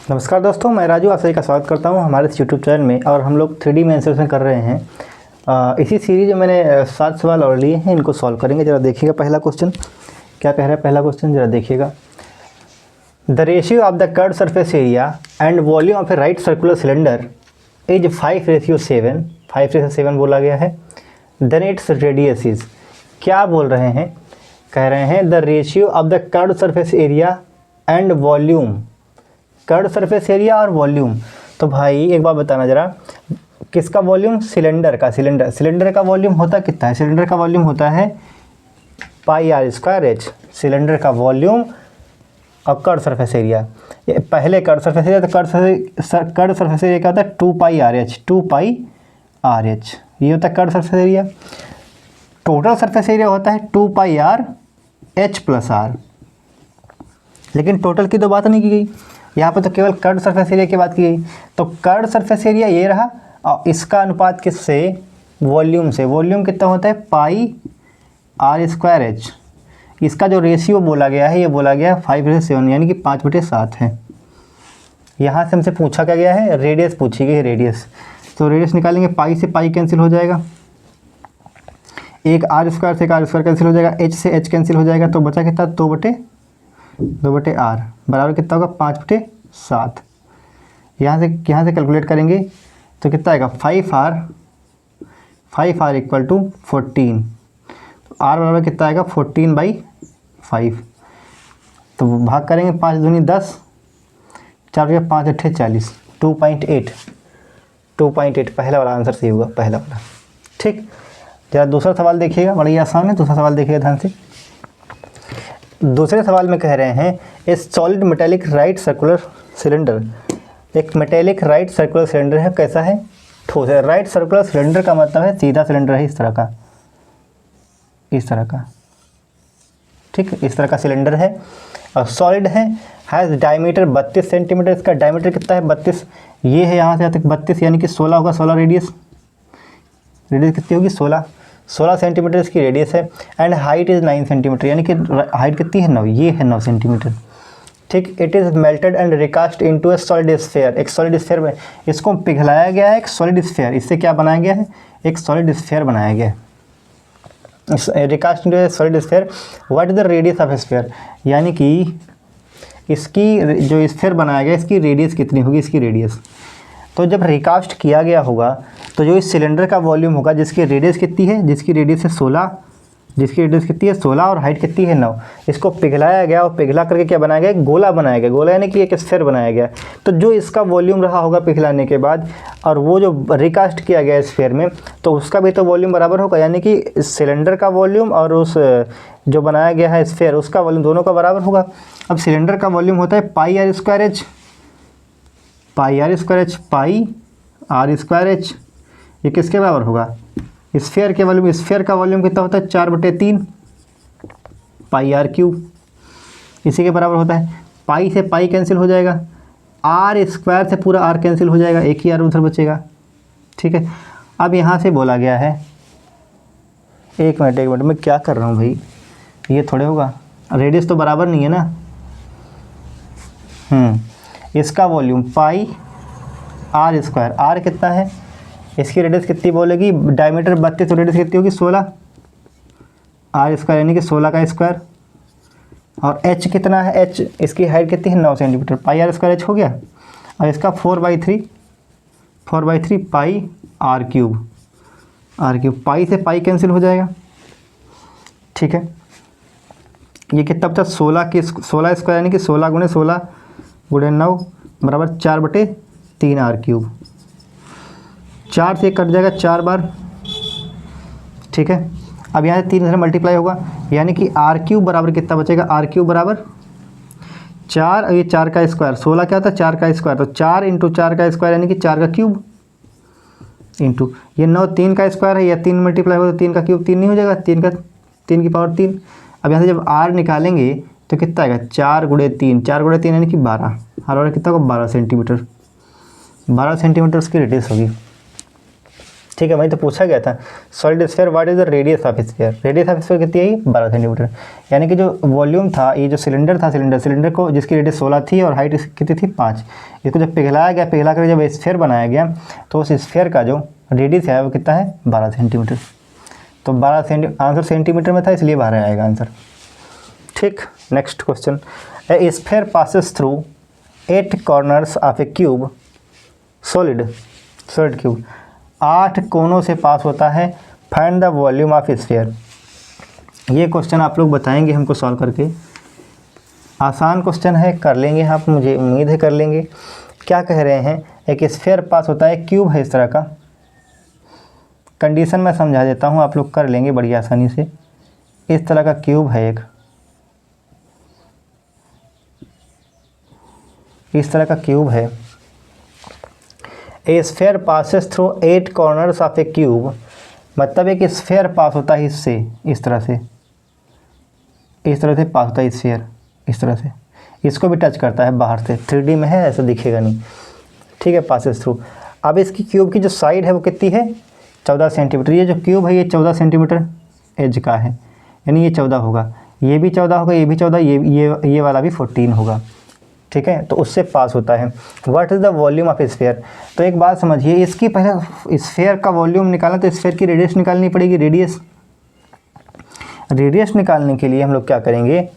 नमस्कार दोस्तों, मैं राजू आप सभी का स्वागत करता हूं हमारे इस यूट्यूब चैनल में। और हम लोग 3D मेंसुरेशन कर रहे हैं। इसी सीरीज में मैंने 7 सवाल और लिए हैं, इनको सॉल्व करेंगे। ज़रा देखिएगा पहला क्वेश्चन क्या कह रहा है। पहला क्वेश्चन ज़रा देखिएगा। The ratio of the curve surface area and volume of A right circular cylinder is 5:7। 5:7 बोला गया है। देन इट्स रेडियस इज, क्या बोल रहे हैं, कह रहे हैं the ratio of the curve surface area and volume. Curve surface area और वॉल्यूम, तो भाई एक बात बताना ज़रा, किसका वॉल्यूम? सिलेंडर का। सिलेंडर का वॉल्यूम होता कितना है? सिलेंडर का वॉल्यूम होता है πr²h। सिलेंडर का वॉल्यूम और कर्व सरफेस एरिया। पहले कर्व सरफेस एरिया, तो कर्व सरफेस एरिया क्या होता है? 2πrh। 2πrh ये होता है curve surface area. Total surface area होता है 2πrh+r। लेकिन टोटल की तो बात नहीं की गई, यहाँ पे तो केवल कर्व सरफेस एरिया की बात की गई। तो कर्व सरफेस एरिया ये रहा, और इसका अनुपात किससे? वॉल्यूम से। वॉल्यूम कितना होता है? πr²h। इसका जो रेशियो बोला गया है, ये बोला गया है 5:7, यानी कि 5/7 है। यहाँ से हमसे पूछा क्या गया है? रेडियस पूछी गई है, रेडियस। तो रेडियस निकालेंगे, पाई से पाई कैंसिल हो जाएगा, एक r² से एक r² कैंसिल हो जाएगा, h से h कैंसिल हो जाएगा, तो बचा कितना? 2/r बराबर कितना होगा? 5/7। यहाँ से कैलकुलेट करेंगे तो कितना आएगा? 5r = 14। तो r बराबर कितना आएगा? 14/5। तो भाग करेंगे, 5 दूनी 10, 4 5 8 40, 2.8 पहला वाला आंसर सही होगा, पहला वाला। ठीक, जरा दूसरा सवाल देखिएगा, बड़ा ही आसान है। दूसरा सवाल देखिएगा ध्यान से। दूसरे सवाल में कह रहे हैं ए solid metallic right circular cylinder. एक मेटेलिक राइट सर्कुलर सिलेंडर है, कैसा है? ठोस है। राइट सर्कुलर सिलेंडर का मतलब है सीधा सिलेंडर है, इस तरह का, इस तरह का। ठीक, इस तरह का सिलेंडर है और सॉलिड है। Has diameter 32 centimetre. इसका डायमीटर कितना है? 32। ये है यहाँ से यहाँ तक 32, यानी कि 16 होगा। 16 रेडियस कितनी होगी? 16 सेंटीमीटर इसकी रेडियस है। एंड हाइट इज़ 9 सेंटीमीटर, यानी कि हाइट कितनी है? 9। ये है 9 सेंटीमीटर। ठीक, it is melted and recast into A solid sphere. एक सॉलिड स्फीयर में इसको पिघलाया गया है, एक सॉलिड स्फीयर। इससे क्या बनाया गया है? एक सॉलिड स्फीयर बनाया गया है। Recast into A solid sphere. What is the radius of sphere, यानी कि इसकी जो स्फीयर बनाया गया, इसकी रेडियस कितनी होगी? इसकी रेडियस, तो जब रिकास्ट किया गया होगा तो जो इस सिलेंडर का वॉल्यूम होगा, जिसकी रेडियस कितनी है? जिसकी रेडियस है 16, जिसकी रेडियस कितनी है? 16, और हाइट कितनी है? 9। इसको पिघलाया गया और पिघला करके क्या बनाया गया? गोला बनाया गया। गोला यानी कि एक स्फीयर बनाया गया। तो जो इसका वॉल्यूम रहा होगा पिघलाने के बाद, और वो जो रिकास्ट किया गया स्फीयर में, तो उसका भी तो वॉल्यूम बराबर होगा। यानी कि इस सिलेंडर का वॉल्यूम और उस जो बनाया गया है स्फीयर, उसका वॉल्यूम दोनों का बराबर होगा। अब सिलेंडर का वॉल्यूम होता है πr²h। πr²h ये किसके बराबर होगा? स्फीयर के वॉल्यूम। स्फीयर का वॉल्यूम कितना होता है? 4/3 πr³। इसी के बराबर होता है। पाई से पाई कैंसिल हो जाएगा, r² से पूरा r कैंसिल हो जाएगा, एक ही r उधर बचेगा। ठीक है, अब यहाँ से बोला गया है, एक मिनट मैं क्या कर रहा हूँ भाई, ये थोड़े होगा, रेडियस तो बराबर नहीं है ना। इसका वॉल्यूम πr²। r कितना है? इसकी रेडियस कितनी बोलेगी? डायमीटर 32, तो रेडियस कितनी होगी? 16। r² यानी कि 16 का स्क्वायर। और h कितना है? h इसकी हाइट कितनी है? 9 सेंटीमीटर। πr²h हो गया। और इसका 4/3 πr³। पाई से पाई कैंसिल हो जाएगा। ठीक है, ये कितना बचा? 16 स्क्वायर, यानी कि 16 × 16 × 9 बराबर 4/3 r³। 4 से कट जाएगा 4 बार। ठीक है, अब यहाँ से 3 से मल्टीप्लाई होगा, यानी कि r³ बराबर कितना बचेगा? r³ बराबर 4, और ये 4 का स्क्वायर। 16 क्या होता है? 4 का स्क्वायर, तो 4 × 4 का स्क्वायर, यानी कि 4 का क्यूब, इंटू ये 9 3 का स्क्वायर है, या 3 मल्टीप्लाई होगा तो 3 का क्यूब 3 नहीं हो जाएगा? 3 की पावर 3। अब यहाँ से जब r निकालेंगे तो कितना आएगा? 4 × 3, 4 × 3 यानी कि 12। हर वाला कितना होगा? 12 सेंटीमीटर। 12 सेंटीमीटर उसकी रेडियस होगी। ठीक है, वही तो पूछा गया था। Solid sphere what is the radius of sphere, radius of sphere कितनी है 12 सेंटीमीटर। यानी कि जो वॉल्यूम था, ये जो सिलेंडर था, सिलेंडर को जिसकी रेडियस 16 थी और हाइट कितनी थी 5, इसको जब पिघलाया गया, पिघला कर जब स्फीयर बनाया गया तो उस स्फीयर का जो रेडियस है वो कितना है 12 सेंटीमीटर। तो 12 आंसर सेंटीमीटर में था इसलिए 12 आएगा आंसर। ठीक, next question, A sphere passes through 8 corners of A cube, solid cube 8 कोनों से पास होता है, find the volume of sphere. ये क्वेश्चन आप लोग बताएंगे हमको सॉल्व करके, आसान क्वेश्चन है, कर लेंगे आप, मुझे उम्मीद है कर लेंगे। क्या कह रहे हैं, एक स्फीयर पास होता है, क्यूब है इस तरह का, कंडीशन मैं समझा देता हूँ, आप लोग कर लेंगे बड़ी आसानी से। इस तरह का क्यूब है एक, इस तरह का क्यूब है। ए sphere passes through 8 corners of A cube, मतलब एक स्फीयर पास होता है इससे, इस तरह से पास होता है स्फीयर, इस तरह से, इसको भी टच करता है बाहर से, 3D में है ऐसा दिखेगा नहीं, ठीक है, पासेस थ्रू। अब इसकी क्यूब की जो साइड है वो कितनी है 14 सेंटीमीटर। ये जो क्यूब है ये 14 सेंटीमीटर एज का है, यानी ये 14 होगा, ये भी 14 होगा, ये भी 14, ये वाला भी 14 होगा, ठीक है, तो उससे पास होता है। What is the volume of sphere. तो एक बात समझिए, इसकी पहले स्फीयर का वॉल्यूम निकालना तो स्फीयर की रेडियस निकालनी पड़ेगी। रेडियस निकालने के लिए हम लोग क्या करेंगे,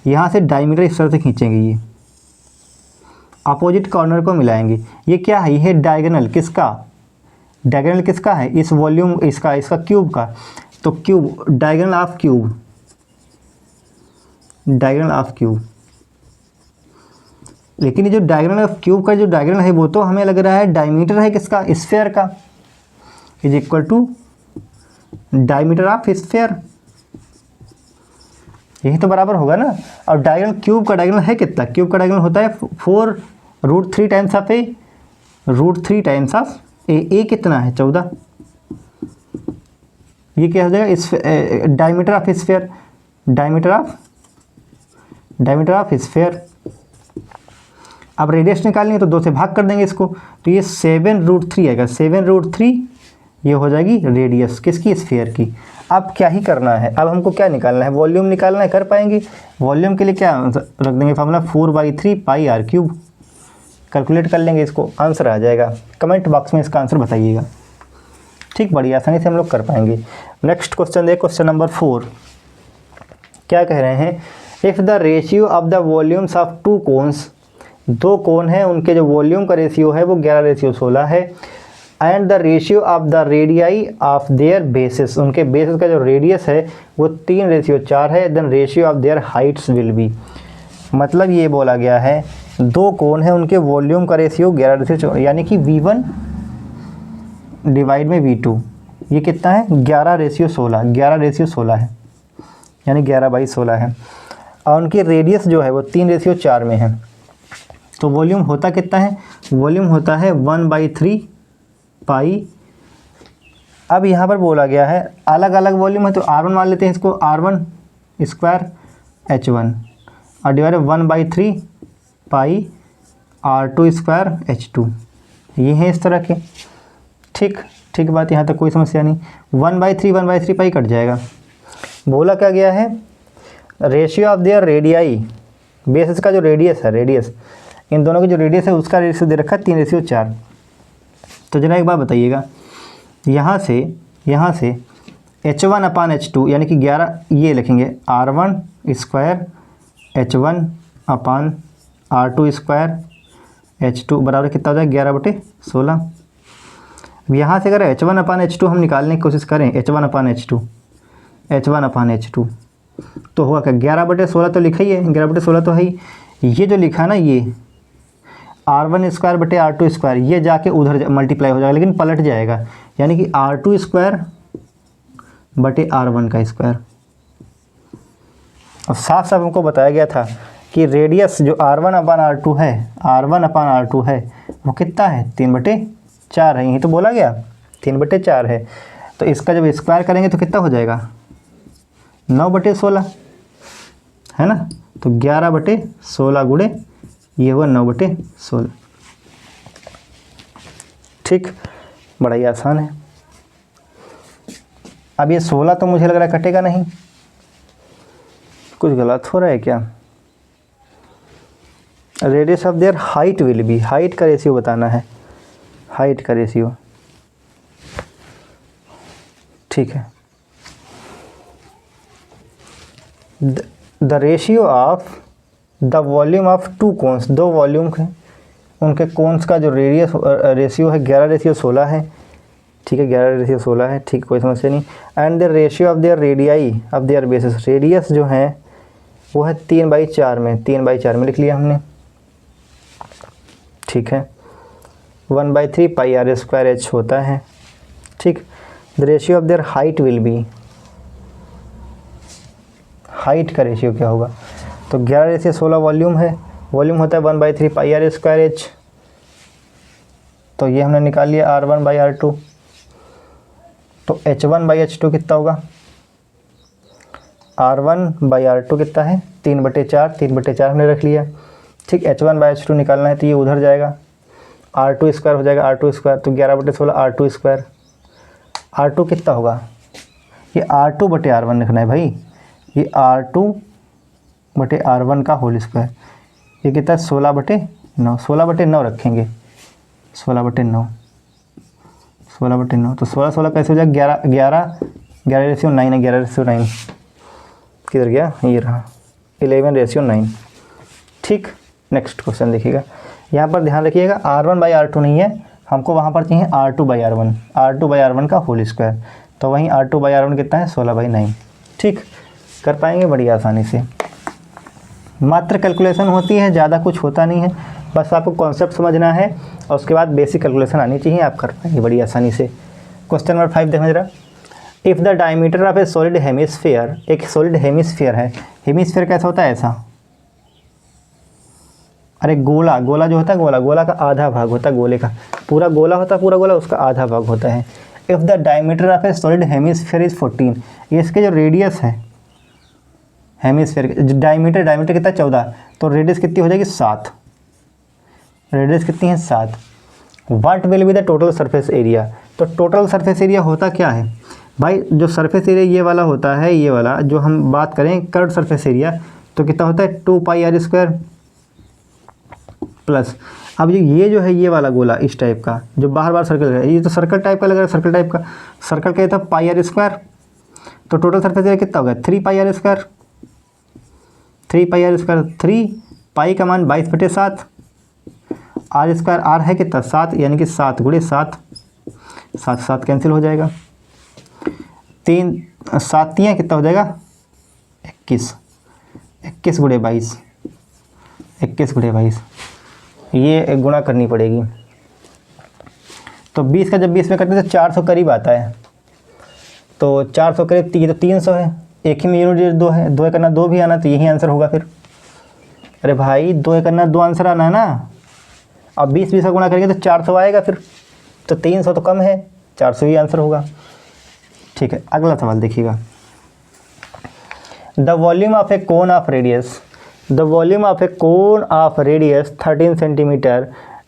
यहाँ से डायमीटर इस तरह से खींचेंगे, ये अपोजिट कॉर्नर को मिलाएंगे। ये क्या है, ये डायगोनल किसका है, इस वॉल्यूम इसका क्यूब का। तो क्यूब, डायगोनल ऑफ क्यूब, लेकिन ये जो डायगोनल ऑफ क्यूब का जो डायगोनल है वो तो हमें लग रहा है डायमीटर है किसका, स्फीयर का, is equal to diameter of sphere, यही तो बराबर होगा ना। और डायगोनल, क्यूब का डायगोनल है कितना, क्यूब का डायगोनल होता है 4√3 times of a, √3 times of a कितना है 14, ये क्या हो जाएगा, diameter of sphere, diameter of sphere. अब रेडियस निकालनी है तो 2 से भाग कर देंगे इसको, तो ये 7√3 आएगा, 7√3 ये हो जाएगी रेडियस किसकी, स्फीयर की। अब क्या ही करना है, अब हमको क्या निकालना है, वॉल्यूम निकालना है, कर पाएंगे। वॉल्यूम के लिए क्या रख देंगे फार्मूला, 4/3 पाई r क्यूब, कैलकुलेट कर लेंगे इसको, आंसर आ जाएगा। कमेंट बॉक्स में इसका आंसर बताइएगा, ठीक, बड़ी आसानी से हम लोग कर पाएंगे। नेक्स्ट क्वेश्चन देख, क्वेश्चन नंबर 4 क्या कह रहे हैं, if the ratio of the volumes of 2 cones, 2 cone हैं, उनके जो वॉल्यूम का रेशियो है वो 11:16 है, and the ratio of the radii of their bases, उनके बेसिस का जो रेडियस है वो 3:4 है, then ratio of their heights will be. मतलब ये बोला गया है 2 कोन है, उनके वॉल्यूम का रेशियो 11:14, यानी कि V1 डिवाइड में V2, ये कितना है 11:16 है, यानी 11/16 है, और उनकी रेडियस जो है वो 3:4 में है। तो वॉल्यूम होता कितना है, वॉल्यूम होता है 1/3 पाई। अब यहाँ पर बोला गया है अलग अलग वॉल्यूम है, तो R1 मान लेते हैं इसको, R1 स्क्वायर H1 और डिवाइड 1/3 पाई R2 स्क्वायर H2, ये है इस तरह के, ठीक बात, यहाँ तक कोई समस्या नहीं। 1/3 पाई कट जाएगा। बोला क्या गया है, ratio of there radii, basis का जो रेडियस है, इन दोनों की जो रेडियस है उसका रेशियो दे रखा है 3:4। तो जरा एक बात बताइएगा, यहाँ से H1/H2 यानी कि 11, ये लिखेंगे R1 square H1/R2 square H2 बराबर कितना हो जाएगा 11/16। अब यहाँ से अगर H1/H2 हम निकालने की कोशिश करें, H1/H2 तो हुआ क्या 11/16 तो लिखा ही है, 11/16 तो है ही। ये जो लिखा ना, ये R1 स्क्वायर बटे R2 स्क्वायर, ये जाके उधर मल्टीप्लाई हो जाएगा, लेकिन पलट जाएगा, यानी कि R2 स्क्वायर बटे R1 का स्क्वायर। और साफ साफ हमको बताया गया था कि रेडियस जो R1/R2 है वो कितना है 3/4 है, यही तो बोला गया 3/4 है। तो इसका जब स्क्वायर करेंगे तो कितना हो जाएगा 9/16, है ना। तो 11/16 गुणे ये हुआ 9/16। ठीक, बड़ा ही आसान है। अब ये 16 तो मुझे लग रहा है कटेगा नहीं, कुछ गलत हो रहा है क्या? Radius of their height will be, height का रेशियो बताना है, हाइट का रेशियो, ठीक है। The ratio of the volume of to cons, दो वॉल्यूम के उनके कोन्स का जो रेडियस रेशियो है 11:16 है, ठीक है, 11:16 है, ठीक, कोई समस्या नहीं। And the ratio of there radii of their basis, radius जो है वो है 3/4 में, 3/4 में लिख लिया हमने, ठीक है। 1/3 पाई आर स्क्वायर एच होता है, ठीक। The ratio of their height will be, height का रेशियो क्या होगा? तो 11:16 वॉल्यूम है, वॉल्यूम होता है 1/3 पाई आर स्क्वायर एच, तो ये हमने निकाल लिया R1/R2। तो H1/H2 कितना होगा? R1/R2 कितना है? 3/4, 3/4 हमने रख लिया, ठीक। H1/H2 निकालना है तो ये उधर जाएगा, R2 स्क्वायर हो जाएगा, R2 स्क्वायर, तो 11/16 R2 स्क्वायर। R2 कितना होगा? ये R2/R1 लिखना है भाई, ये R2/R1 का होल स्क्वायर, ये कितना है? 16/9, 16/9 रखेंगे, 16/9, 16/9, तो 16 कैसे हो जाएगा? 11:9 है, 11:9 किधर गया? ये रहा, 11:9, ठीक। नेक्स्ट क्वेश्चन देखिएगा, यहाँ पर ध्यान रखिएगा R1/R2 नहीं है, हमको वहाँ पर चाहिए R2/R1, R2/R1 का होल स्क्वायर, तो वहीं R2/R1 कितना है? 16/9, ठीक। कर पाएंगे बड़ी आसानी से, मात्र कैलकुलेशन होती है, ज़्यादा कुछ होता नहीं है, बस आपको कॉन्सेप्ट समझना है और उसके बाद बेसिक कैलकुलेशन आनी चाहिए, आप कर पाएंगे बड़ी आसानी से। क्वेश्चन नंबर 5 देखना जरा। If the diameter of A solid hemisphere, एक सॉलिड हेमिस्फीयर है, हेमिस्फीयर कैसा होता है? ऐसा, अरे गोला, गोला जो होता है, गोला, गोला का आधा भाग होता है गोले का, पूरा गोला होता है, पूरा गोला उसका आधा भाग होता है। If the diameter of A solid hemisphere is 14, ये इसके जो रेडियस है हेमिस्फीयर, डायमीटर, डायमीटर कितना? 14, तो रेडियस कितनी हो जाएगी? 7, रेडियस कितनी है? 7। What will be the total surface area, तो टोटल सरफेस एरिया होता क्या है भाई? जो सरफेस एरिया ये वाला होता है, ये वाला जो हम बात करें कर्व सरफेस एरिया, तो कितना होता है? 2πr² प्लस, अब ये जो है ये वाला गोला इस टाइप का जो बाहर बाहर सर्कल है, ये तो सर्कल टाइप का लग रहा है, सर्कल टाइप का, सर्कल का था πr², तो टोटल सरफेस एरिया कितना होगा? 3πr², 3πr², 3 पाई का मान 22/7, R स्क्वायर, R है कितना? 7, यानी कि 7 × 7, 7 7 कैंसिल हो जाएगा, 3 7 कितना हो जाएगा? 21, 21 × 22, 21 × 22, ये गुणा करनी पड़ेगी, तो 20 का जब 20 में करते हैं तो 400 करीब आता है, तो 400 करीब, तो 300 है, एक ही में यूनिट 2 है, 2 करना 2 भी आना, तो यही आंसर होगा फिर। अरे भाई 2 करना 2 आंसर आना है ना, अब 20 का गुणा करेंगे तो 400 आएगा फिर, तो 300 तो कम है, 400 ही आंसर होगा, ठीक है। अगला सवाल देखिएगा। The volume of A cone of radius, the volume of A cone of radius 13 centimetre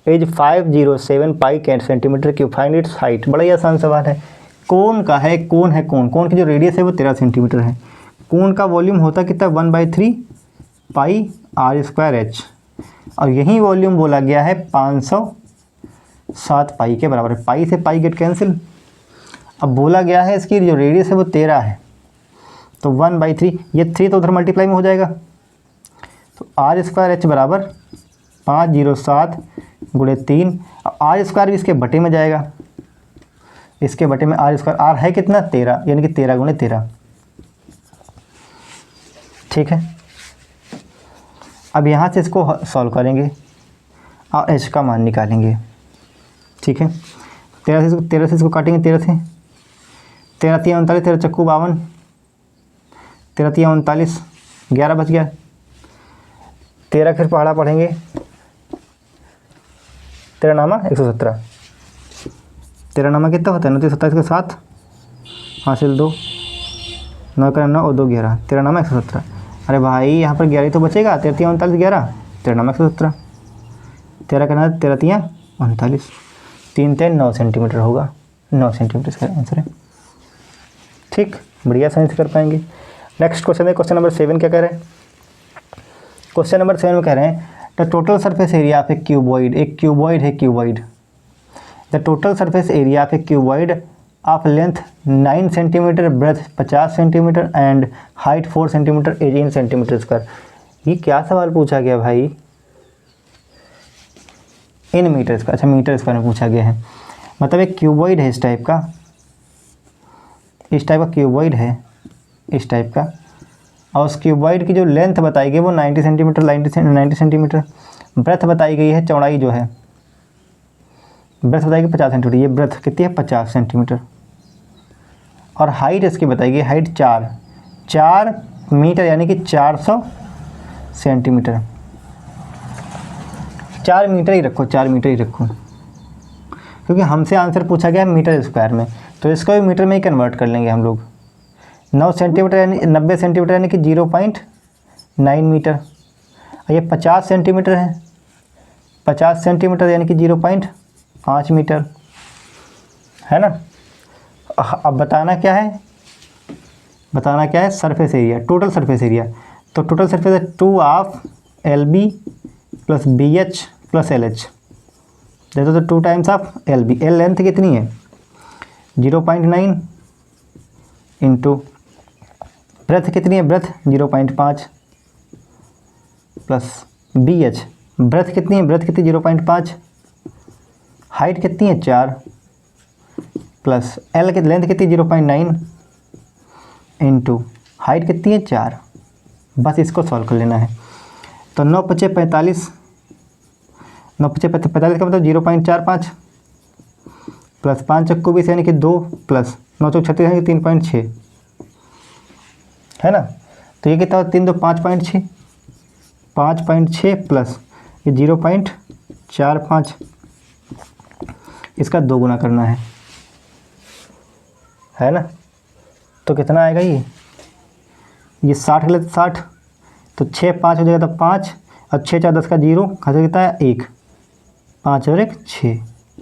is 507 pi centimetre cube, find its height. बड़ा ही आसान सवाल है, कोन का है, कोन है, कोन की जो रेडियस है वो 13 सेंटीमीटर है, कोन का वॉल्यूम होता कितना? 1/3 पाई r² h, और यही वॉल्यूम बोला गया है 507 पाई के बराबर है, पाई से पाई गेट कैंसिल। अब बोला गया है इसकी जो रेडियस है वो 13 है, तो 1/3, ये 3 तो उधर मल्टीप्लाई में हो जाएगा, तो r² h बराबर 507 × 3, r² भी इसके बटे में जाएगा, इसके बटे में r², r है कितना? 13, यानी कि 13 × 13, ठीक है। अब यहाँ से इसको सॉल्व करेंगे और h का मान निकालेंगे, ठीक है। 13 से इसको काटेंगे, 13 से, 13 × 39, 13 चक्कू 52, 13 × 39, 11 बच गया, 13 फिर पहाड़ा पढ़ेंगे, 13 नामा 117, 13 नामा कितना होता है? 29 27 के 7 हासिल 2, 9 का 9 और 2 11, 13 नामा 117। अरे भाई यहाँ पर 11 तो बचेगा, 13 39 11, 13 नामा 117, 13 का 13 39, 3 सेंटीमीटर होगा, 9 सेंटीमीटर इसका आंसर है। ठीक, बढ़िया आसानी से कर पाएंगे। नेक्स्ट क्वेश्चन है, क्वेश्चन नंबर 7 क्या कह रहे हैं? क्वेश्चन नंबर 7 में कह रहे हैं the total surface area of a cuboid, एक क्यूबॉइड है cuboid, the total surface area of a cuboid of length 9 centimetre, breadth 50 centimetre and height 4 centimetre, area in centimetre square. ये क्या सवाल पूछा गया भाई? इन मीटर स्क्वायर, अच्छा metre square में पूछा गया है। मतलब एक क्यूबॉइड है इस टाइप का, इस टाइप का क्यूबॉइड है इस टाइप का, और उस क्यूबॉइड की जो लेंथ बताई गई वो 90 सेंटीमीटर, 90 सेंटीमीटर, ब्रेथ बताई गई है, चौड़ाई जो है ब्रेथ बताई गई 50 सेंटीमीटर, ये ब्रेथ कितनी है 50 सेंटीमीटर, और हाइट इसकी बताई गई हाइट 4 मीटर यानी कि 400 सेंटीमीटर। 4 मीटर ही रखो, 4 मीटर ही रखो, क्योंकि हमसे आंसर पूछा गया है मीटर स्क्वायर में, तो इसको भी मीटर में ही कन्वर्ट कर लेंगे हम लोग। 9 सेंटीमीटर यानी 90 सेंटीमीटर यानी कि 0.9 मीटर, और ये 50 सेंटीमीटर है, 50 सेंटीमीटर यानी कि 0.5 मीटर, है ना। अब बताना क्या है? बताना क्या है? Surface area, total surface area. तो टोटल सरफेस है 2 of LB plus BH plus LH, देखो तो 2 times of LB। L length कितनी है 0.9 इंटू ब्रेथ कितनी है, ब्रेथ 0.5 प्लस BH, ब्रेथ कितनी है, ब्रेथ कितनी 0.5, हाइट कितनी है 4 प्लस L की लेंथ कितनी 0.9 इंटू हाइट कितनी है 4। बस इसको सॉल्व कर लेना है। तो 9 × 5 = 45, 9 × 5 = 45 का मतलब 0.45 प्लस 5 × 20 यानी कि 2 प्लस 9 × 36 यानी कि 3.6, है ना। तो ये कितना 3 × 2 = 5.6, 5.6 प्लस ये 0.45, इसका 2 गुना करना है ना। तो कितना आएगा ये 60 के लिए 60, तो 6 5 हो जाएगा, तो 5 और 6 4 10 का 0 खर्च कितना है 1, 5 और 1 6,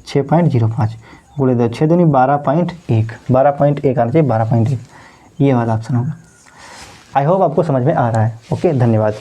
6.05 गुणे 2 6 दूनी 12.1, 12.1 आना चाहिए, 12.1 ये वाला ऑप्शन होगा। आई होप आपको समझ में आ रहा है। ओके, धन्यवाद।